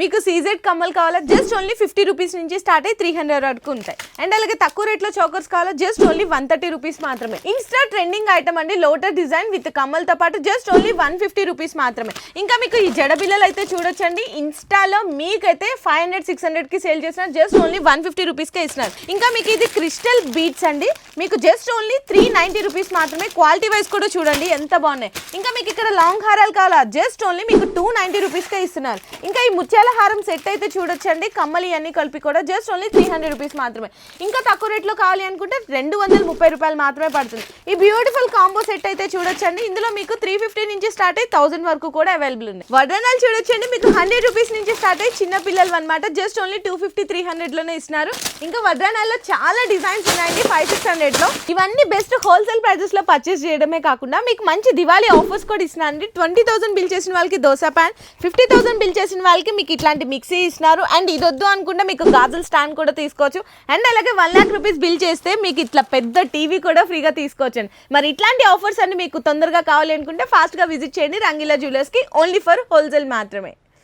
మీకు సీజెడ్ కమ్మలు కావాలా జస్ట్ ఓన్లీ 50 రూపీస్ నుంచి స్టార్ట్ అయ్యి 300 వరకు ఉంటాయి. అండ్ అలాగే తక్కువ రేట్లో చోకర్స్ కావాలా జస్ట్ ఓన్లీ 130 రూపీస్ మాత్రమే. ఇన్స్టా ట్రెండింగ్ ఐటమ్ అండి, లోటస్ డిజైన్ విత్ కమ్మలతో పాటు జస్ట్ ఓన్లీ 150 రూపీస్ మాత్రమే. ఇంకా మీకు ఈ జడ బిల్లలు అయితే చూడొచ్చండి, ఇన్స్టాలో మీకైతే 500-600కి సేల్ చేస్తున్నారు, జస్ట్ ఓన్లీ 150 రూపీస్కే ఇస్తున్నారు. ఇంకా మీకు ఇది క్రిస్టల్ బీట్స్ అండి, మీకు జస్ట్ ఓన్లీ 390 రూపీస్ మాత్రమే. క్వాలిటీ వైజ్ కూడా చూడండి ఎంత బాగున్నాయి. ఇంకా మీకు ఇక్కడ లాంగ్ హారాలు కావాలా జస్ట్ ఓన్లీ మీకు 290 రూపీస్కే ఇస్తున్నారు. ఇంకా ఈ ముత్యాల హారం సెట్ అయితే చూడొచ్చండి, కమ్మలు ఇవన్నీ కలిపి కూడా జస్ట్ ఓన్లీ 300 రూపీస్ మాత్రమే. ఇంకా తక్కువ రేట్లో కావాలి అనుకుంటే 230 రూపాయలు మాత్రమే పడుతుంది. ఈ బ్యూటిఫుల్ కాంబో సెట్ అయితే చూడొచ్చండి, ఇందులో మీకు 350 నుంచి స్టార్ట్ అయ్యి 1000 వరకు కూడా అవైలబుల్ ఉన్నాయి. వడ్రనాలు చూడొచ్చండి, మీకు 100 రూపీస్ నుంచి స్టార్ట్ అయ్యి చిన్న పిల్లలు అనమాట, జస్ట్ ఓన్లీ 250-300లోనే ఇస్తున్నారు. ఇంకా వడ్రనాల్లో చాలా డిజైన్స్ ఉన్నాయండి 500-600లో. ఇవన్నీ బెస్ట్ హోల్సేల్ ప్రైజెస్ లో పర్చేస్ చేయడమే కాకుండా మీకు మంచి దివాళీ ఆఫర్స్ కూడా ఇస్తున్నారండి. 20,000 బిల్ చేసిన వాళ్ళకి దోశ ప్యాన్, 50,000 బిల్ చేసిన వాళ్ళకి మీకు ఇట్లాంటి మిక్సీ ఇస్తున్నారు. అండ్ ఇది వద్దు అనుకుంటే మీకు గాజుల స్టాండ్ కూడా తీసుకోవచ్చు. అండ్ అలాగే 1 lakh రూపీస్ బిల్ చేస్తే మీకు ఇట్లా పెద్ద టీవీ కూడా ఫ్రీగా తీసుకోవచ్చు. మరి ఇట్లాంటి ఆఫర్స్ అన్ని మీకు తొందరగా కావాలి అనుకుంటే ఫాస్ట్ గా విజిట్ చేయండి రంగీలా జ్యువెలర్స్ కి, ఓన్లీ ఫర్ హోల్సేల్ మాత్రమే.